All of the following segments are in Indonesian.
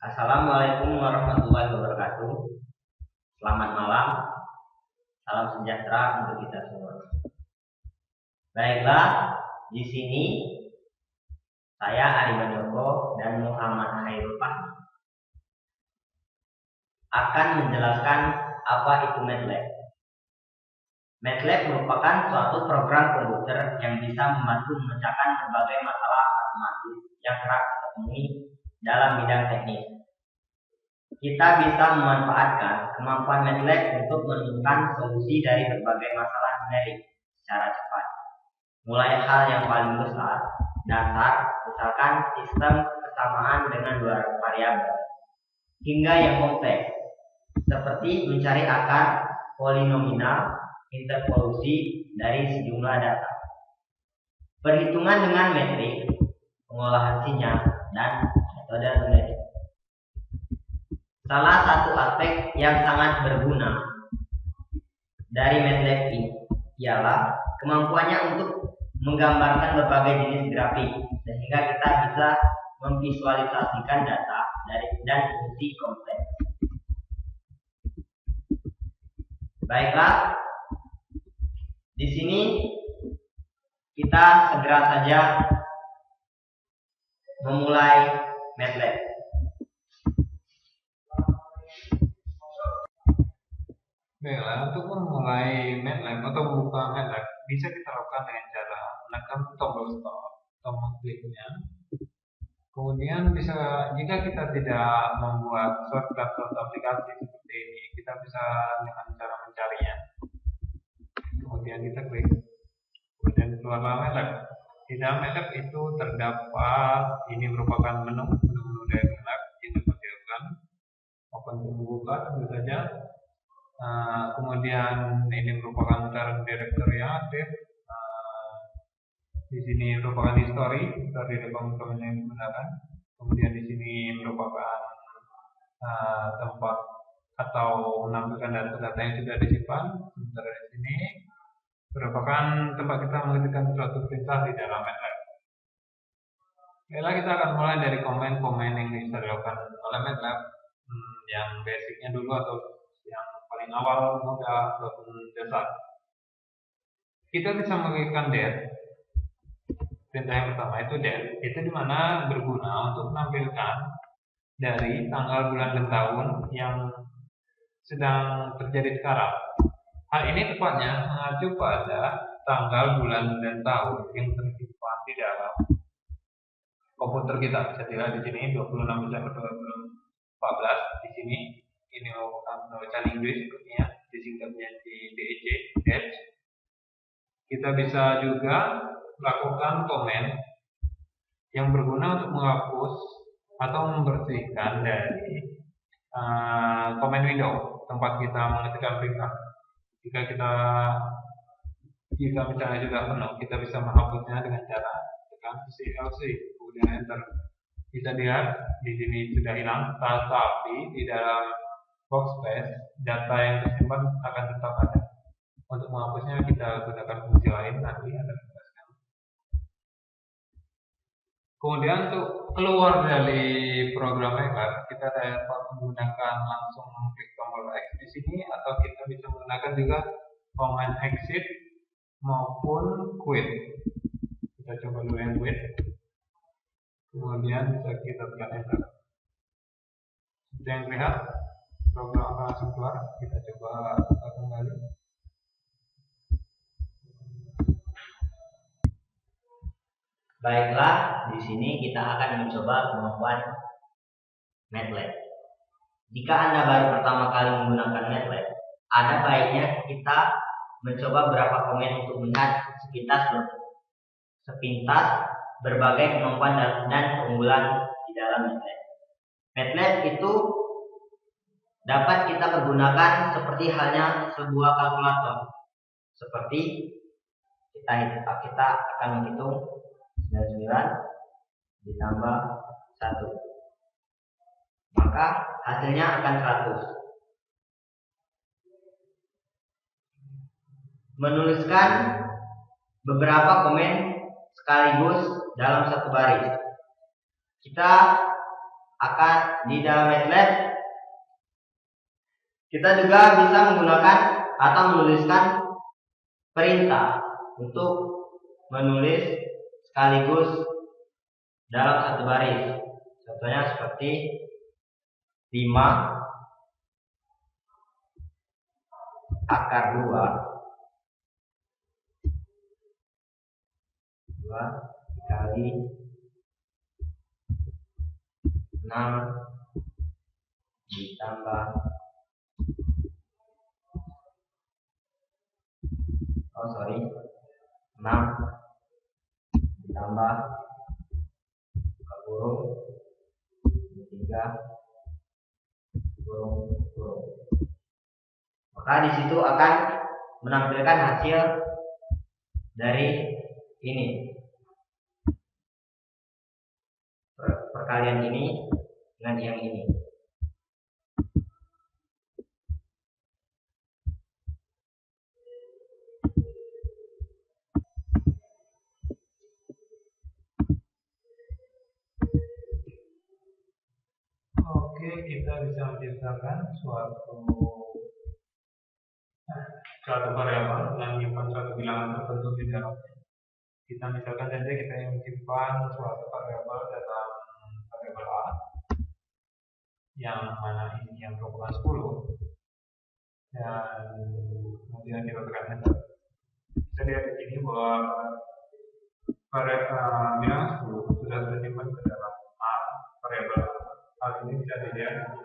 Assalamualaikum warahmatullahi wabarakatuh. Selamat malam, salam sejahtera untuk kita semua. Baiklah, di sini saya Ari Joko dan Muhammad Khairul Fahmi akan menjelaskan apa itu MATLAB. MATLAB merupakan suatu program komputer yang bisa membantu memecahkan berbagai masalah matematis yang kerap ditemui dalam bidang teknis. Kita bisa memanfaatkan kemampuan MATLAB untuk menemukan solusi dari berbagai masalah numerik secara cepat. Mulai hal yang paling besar, dasar, misalkan sistem kesamaan dengan dua variabel, hingga yang kompleks, seperti mencari akar polinomial, interpolasi dari sejumlah data, perhitungan dengan metrik, pengolahan sinyal, dan metode numerik. Salah satu aspek yang sangat berguna dari MATLAB ini ialah kemampuannya untuk menggambarkan berbagai jenis grafik sehingga kita bisa memvisualisasikan data dan fungsi kompleks. Baiklah, di sini kita segera saja memulai MATLAB. Baiklah, untuk memulai MATLAB atau membuka MATLAB bisa kita lakukan dengan cara menekan tombol start, tombol kliknya. Kemudian jika kita tidak membuat shortcut aplikasi seperti ini, kita bisa dengan cara mencarinya. Kemudian kita klik, kemudian keluarlah MATLAB. Di dalam MATLAB itu terdapat, ini merupakan menu dari MATLAB yang dapat dilakukan. Open untuk membuka tentu saja. Kemudian ini merupakan directory yang aktif. Di sini merupakan history dari dokumen yang digunakan. Kemudian di sini merupakan tempat atau menampilkan data-data yang sudah disimpan. Sementara di sini merupakan tempat kita mengetikkan suatu perintah di dalam MATLAB. Baiklah, kita akan mulai dari komen-komen yang bisa dilakukan oleh MATLAB yang basicnya dulu atau yang paling awal, mudah ataupun dasar. Kita bisa menggunakan det. Perintah yang pertama itu det. Itu dimana berguna untuk menampilkan dari tanggal, bulan, dan tahun yang sedang terjadi sekarang. Hal ini tepatnya mengacu pada tanggal, bulan, dan tahun yang tersimpan di dalam komputer kita. Bisa dilihat di sini 26 Desember 2014. Di sini ini merupakan penulisan Inggris sepertinya, disingkatnya di DEC, Date. Kita bisa juga melakukan komen yang berguna untuk menghapus atau membersihkan dari comment window tempat kita mengetikkan perintah. Jika misalnya sudah penuh, kita bisa menghapusnya dengan cara tekan CLC, kemudian enter. Bisa lihat di sini sudah hilang, tetapi di dalam workspace data yang tersimpan akan tetap ada. Untuk menghapusnya kita gunakan fungsi lain, nanti Anda jelaskan. Kemudian untuk keluar dari program MATLAB, kita dapat menggunakan langsung klik tombol X di sini, atau kita bisa menggunakan juga command exit maupun quit. Kita coba dulu yang quit. Kemudian bisa kita tekan enter. Seperti yang terlihat, program akan langsung keluar. Kita coba buka kembali. Baiklah, di sini kita akan mencoba kemampuan MATLAB. Jika Anda baru pertama kali menggunakan MATLAB, ada baiknya kita mencoba beberapa komen untuk melihat sepintas berbagai kemampuan dan keunggulan di dalam MATLAB. MATLAB itu dapat kita pergunakan seperti halnya sebuah kalkulator. Seperti kita akan menghitung 99 ditambah 1. Maka hasilnya akan 100. Menuliskan beberapa komen sekaligus dalam satu baris. Kita akan di dalam MATLAB kita juga bisa menggunakan atau menuliskan perintah untuk menulis sekaligus dalam satu baris. Contohnya seperti 5 akar 2 dikali 6 ditambah 6 ditambah buka kurung 3 kurung. Maka di situ akan menampilkan hasil dari ini, perkalian ini dengan yang ini. Oke, kita bisa menciptakan suatu variabel yang menyimpan suatu bilangan tertentu di dalamnya. Kita misalkan saja kita ingin menyimpan suatu variabel dalam variabel A yang mana ini yang merupakan 10 dan kemudian kita tekan enter. Kita lihat di sini bahwa bilangan 10 sudah tersimpan ke dalam A variabel A. Hal ini bisa dilihat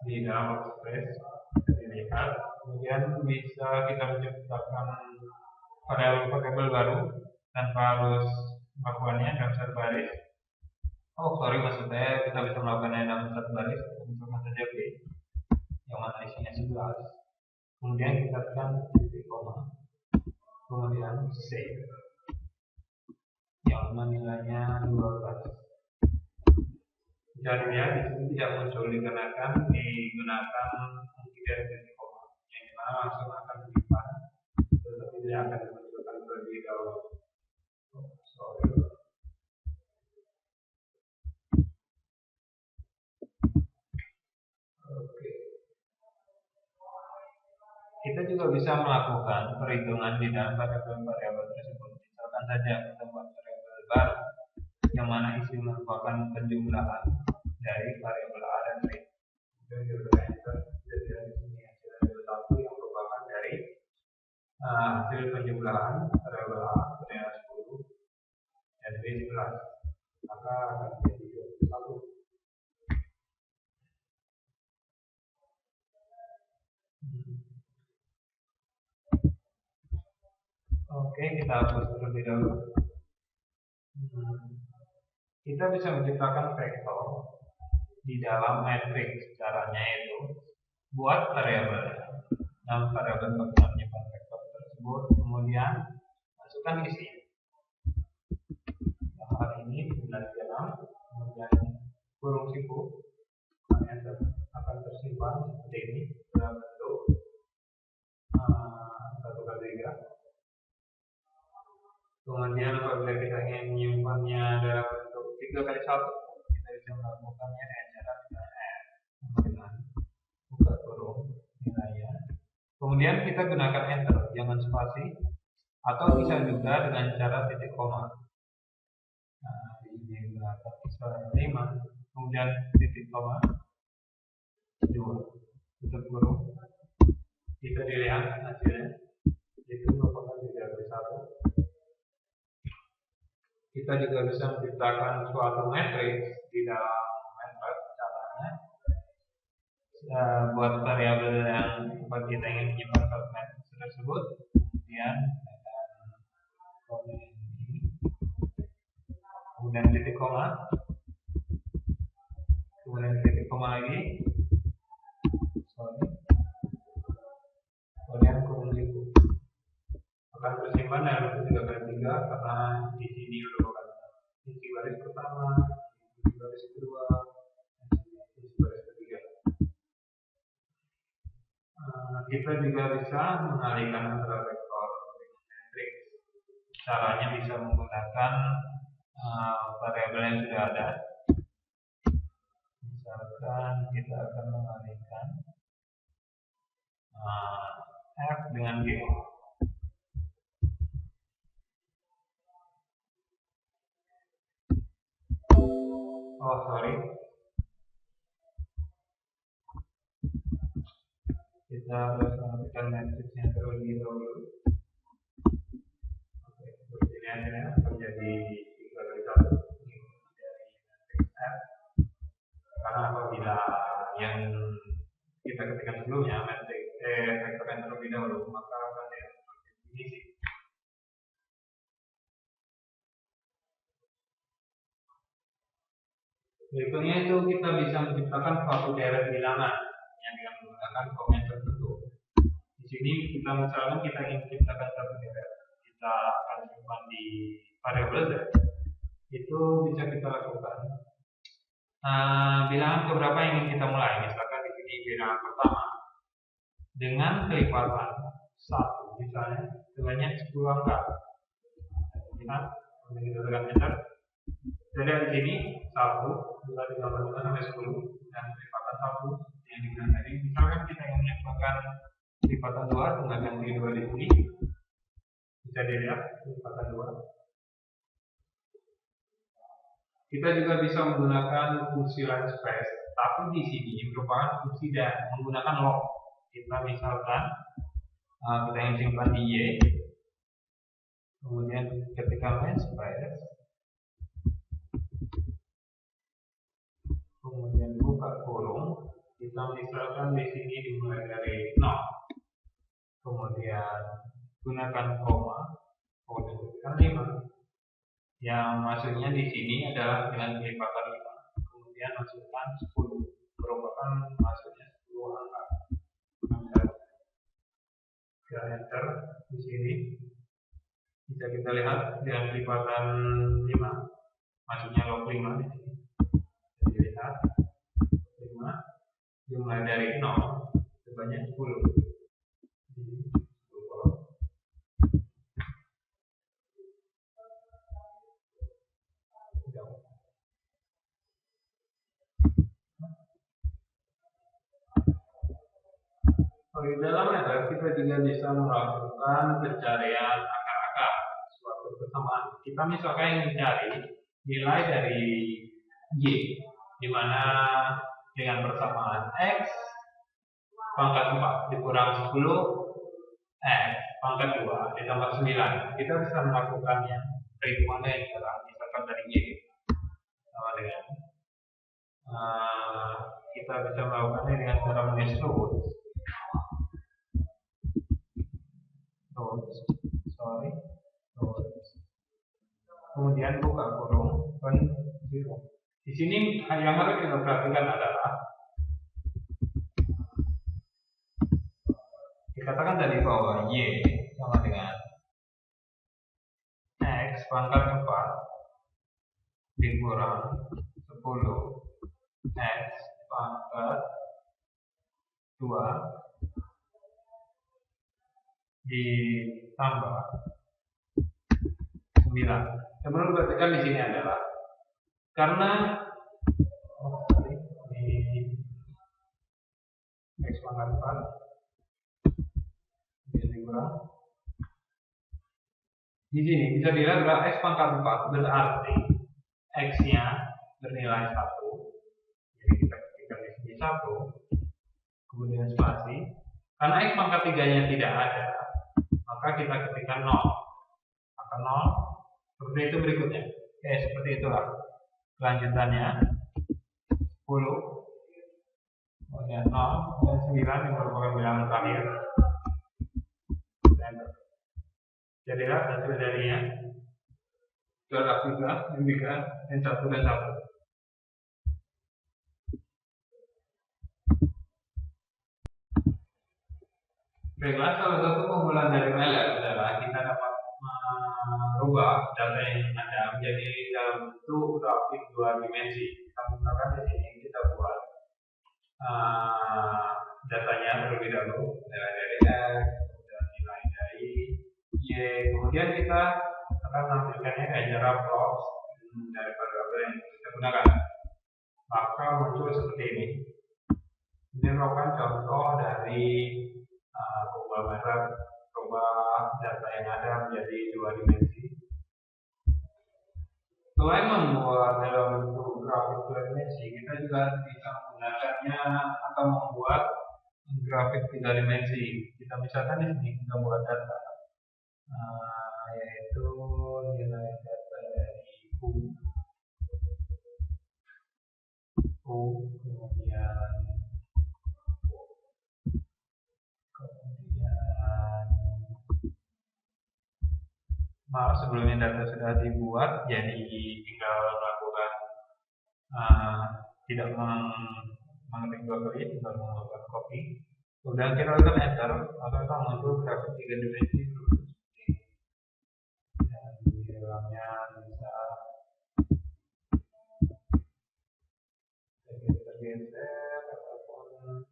di dalam workspace, bisa dilihat. Kemudian bisa kita menciptakan variabel baru tanpa harus melakukannya dalam satu baris. Maksud saya kita bisa melakukannya dalam satu baris. Misalkan saja B yang mana isinya 11. Kemudian kita tekan titik koma, kemudian save yang mana nilainya 12. Jadi ya di sini tidak muncul dikarenakan digunakan tidak titik koma, yang dimana langsung akan menyimpan, tetapi tidak akan dimunculkan terlebih dahulu. Kita juga bisa melakukan perhitungan di dalam variabel tersebut. Misalkan saja kita buat variabel baru yang mana isi merupakan penjumlahan dari variabel A dan B. Kemudian kita tekan enter. Jadi di sini hasil satu yang merupakan dari hasil penjumlahan variabel A bernilai 10 dan B 11, maka akan menjadi 21. Oke, kita hapus terlebih dahulu. Kita bisa menciptakan vektor di dalam matriks. Caranya itu buat variabel. Dalam variabel kita menyimpan vektor tersebut, kemudian masukkan isi. Hal ini 936, kemudian kurung siku, akan tersimpan seperti ini dalam bentuk 1/3. Kemudian apabila kita ingin menyimpannya dalam bentuk 3x1, kita bisa melakukannya dengan cara dengan buka kurung nilainya. Kemudian kita gunakan enter, jangan spasi, atau bisa juga dengan cara titik koma. Nah, di sini gunakan 5, kemudian titik koma 2, tutup kurung. Bisa dilihat hasilnya itu merupakan 3x1. Kita juga bisa menciptakan suatu matriks di dalam MATLAB. Caranya buat variabel yang kita ingin menyimpan suatu matriks tersebut, kemudian kemudian titik koma, kemudian titik koma lagi, kemudian kurung siku. Akan tersimpan dalam bentuk 3x3 karena di sini merupakan isi baris pertama, isi baris kedua, dan isi baris ketiga. Kita juga bisa mengalihkan antara vektor dengan matriks. Caranya bisa menggunakan variabel yang sudah ada. misalkan kita akan mengalihkan F dengan G. Oh sorry, kita harus menentukan matriksnya terlebih dahulu. Oke, seperti ini aja terjadi 3 dari 1 dari matriks F. Karena apabila yang kita ketikkan sebelumnya matriks vektor yang terlebih dahulu, maka akan diisi. Berikutnya itu kita bisa menciptakan suatu deret bilangan yang dengan menggunakan komen tertentu. Di sini kita misalkan kita ingin menciptakan satu deret, kita akan simpan di variabel z. Itu bisa kita lakukan. Bilangan keberapa yang ingin kita mulai? Misalkan di sini bilangan pertama dengan kelipatan 1 misalnya sebanyak 10 angka. Lihat, kita tekan enter. Jadi di sini 1, 2, 3, 4, 5 sampai 10 dan kelipatan 1 yang digunakan tadi. Misalkan kita ingin menambahkan kelipatan 2 dengan ganti 2 di sini. Bisa dilihat kelipatan 2. Kita juga bisa menggunakan fungsi line space, tapi di sini merupakan fungsi dan menggunakan log. Kita misalkan kita ingin simpan di Y, kemudian ketika line space, kemudian buka kurung, kita misalkan di sini dimulai dari 0, kemudian gunakan koma, kemudian tekan 5. Yang maksudnya di sini adalah dengan kelipatan 5, kemudian masukkan 10, merupakan maksudnya 10 angka. Kita enter di sini, bisa kita lihat dengan kelipatan 5, maksudnya log 5 di sini. Jadi lihat 5 dimulai dari 0 sebanyak 10. Di dalam method kita juga bisa melakukan pencarian akar-akar suatu persamaan. Kita misalkan ingin mencari nilai dari Y, di mana dengan persamaan X pangkat 4 dikurang 10 X pangkat 2 ditambah 9. Kita bisa melakukannya perhitungan yang cara misalkan dari Y sama dengan kita bisa melakukannya dengan cara menulis kemudian buka kurung pen 0. Di sini yang harus kita perhatikan adalah dikatakan tadi bahwa Y sama dengan X pangkat 4 dikurang 10 X pangkat 2 ditambah 9. Teman-teman perhatikan di sini adalah karena di X pangkat 4 dikurang di sini bisa dilihat bahwa X pangkat 4 berarti X-nya bernilai 1. Jadi kita ketikkan di sini 1, kemudian spasi. Karena X pangkat 3-nya tidak ada, maka kita ketikkan 0. Maka 0 seperti itu berikutnya. Oke, seperti itulah kelanjutannya. 10, kemudian 0 dan 9 yang merupakan bilangan terakhir. Jadilah hasil darinya adalah 3, 1 dan 1. Baiklah, salah satu keunggulan dari MATLAB adalah kita dapat merubah data yang ada menjadi dalam bentuk grafik 2 dimensi. Kita misalkan di sini kita buat datanya terlebih dahulu, nilai dari X, kemudian nilai dari Y, kemudian kita akan menampilkannya kayak cara plot dari variabel yang kita gunakan. maka muncul seperti ini. Ini merupakan contoh dari rubah data yang ada menjadi dua dimensi. Selain membuat dalam bentuk grafik dua dimensi, kita juga bisa menggunakannya atau membuat grafik tiga dimensi. Kita misalkan di sini kita buat data, yaitu nilai data dari sebelumnya data sudah dibuat, jadi tinggal melakukan tidak mengetik dua kali, tinggal melakukan copy. Kemudian kita akan enter, maka akan muncul grafik tiga dimensi seperti ini. Dan di dalamnya bisa tergeser ataupun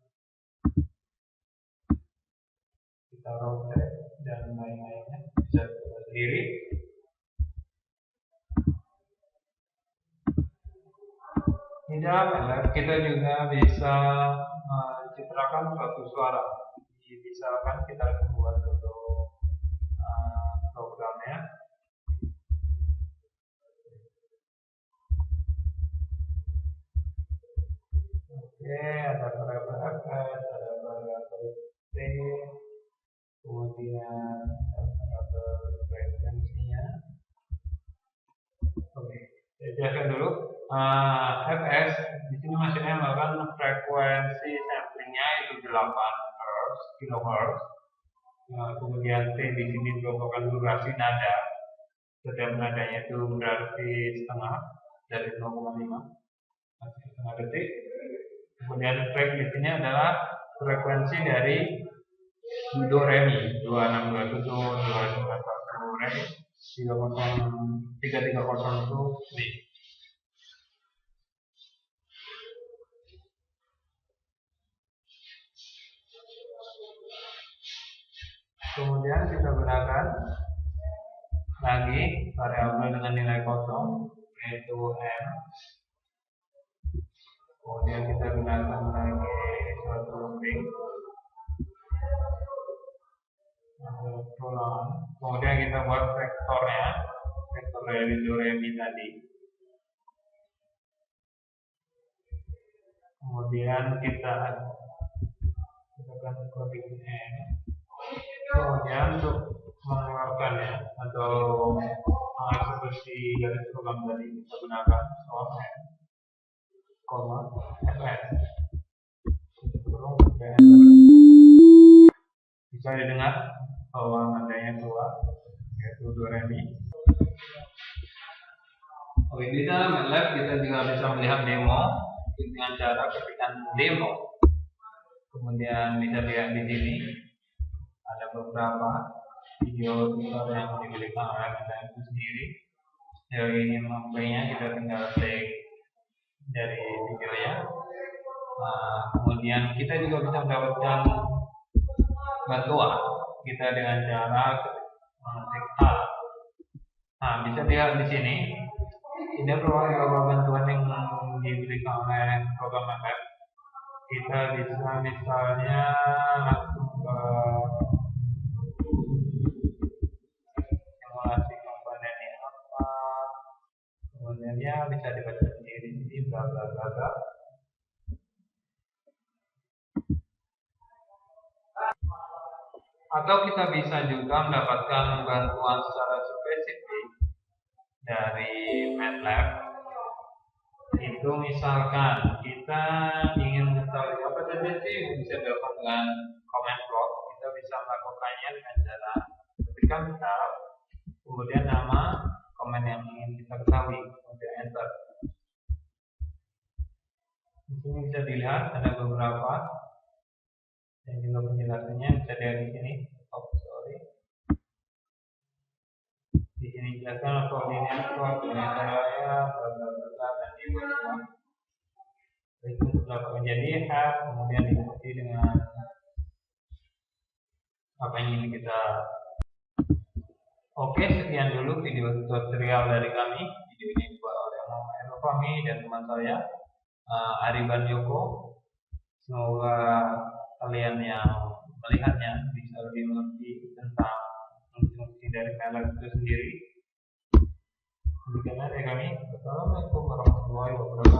kita rotate dan lain-lainnya, bisa kita sendiri. Di dalam MATLAB kita juga bisa mencitrakan suatu suara. Misalkan kita buat dulu programnya. Oke, ada variabel fs, ada variabel t, kemudian ada variabel frekuensinya. Oke, saya jelaskan dulu. Fs di sini maksudnya melakukan frekuensi samplingnya itu 8 Hz, kHz. Kemudian T di sini merupakan durasi nada. Setiap nadanya itu berarti setengah dari 0,5 setengah detik. Kemudian frek di sini adalah frekuensi dari do re mi 2627 2541 re 330 itu mi. Kemudian kita gunakan lagi variabel dengan nilai kosong, yaitu m. Kemudian kita gunakan lagi suatu looping, kemudian kita buat vektornya, vektor dari do re mi tadi. Kemudian kita akan coding n. Kemudian untuk mengeluarkannya atau mengeksekusi garis program tadi kita gunakan soal n, fs. Bisa didengar bahwa nadanya keluar, yaitu do re mi. Oke, di dalam MATLAB kita juga bisa melihat demo dengan cara ketikan demo. Kemudian bisa dilihat di sini ada beberapa video tutorial yang dimiliki oleh kita itu sendiri. Kalau ingin memplaynya kita tinggal klik dari videonya. Kemudian kita juga bisa mendapatkan bantuan kita dengan cara mengetik A. Bisa dilihat di sini. Ini beberapa bantuan yang diberikan oleh program MATLAB. Kita bisa misalnya langsung ke simulasi komponennya apa, kemudian ya bisa dibaca sendiri di sini bla bla bla bla. Atau kita bisa juga mendapatkan bantuan secara spesifik dari MATLAB. Itu misalkan kita ingin mengetahui apa saja sih bisa dilakukan dengan comment plot, kita bisa melakukannya dengan cara ketikkan tab, kemudian nama komen yang ingin kita ketahui, kemudian enter. Di sini bisa dilihat ada beberapa dan juga penjelasannya bisa dilihat di sini. Di sini jelaskan koordinat raya, dan itu dapat menjadi F, kemudian diikuti dengan apa yang ingin kita. Oke, sekian dulu video tutorial dari kami. Video ini dibuat oleh Muhammad Fahmi dan teman saya. Ariban Yoko. Semoga kalian yang melihatnya bisa lebih mengerti tentang fungsi dari pelet itu sendiri. Demikianlah dari kami. Assalamualaikum warahmatullahi wabarakatuh.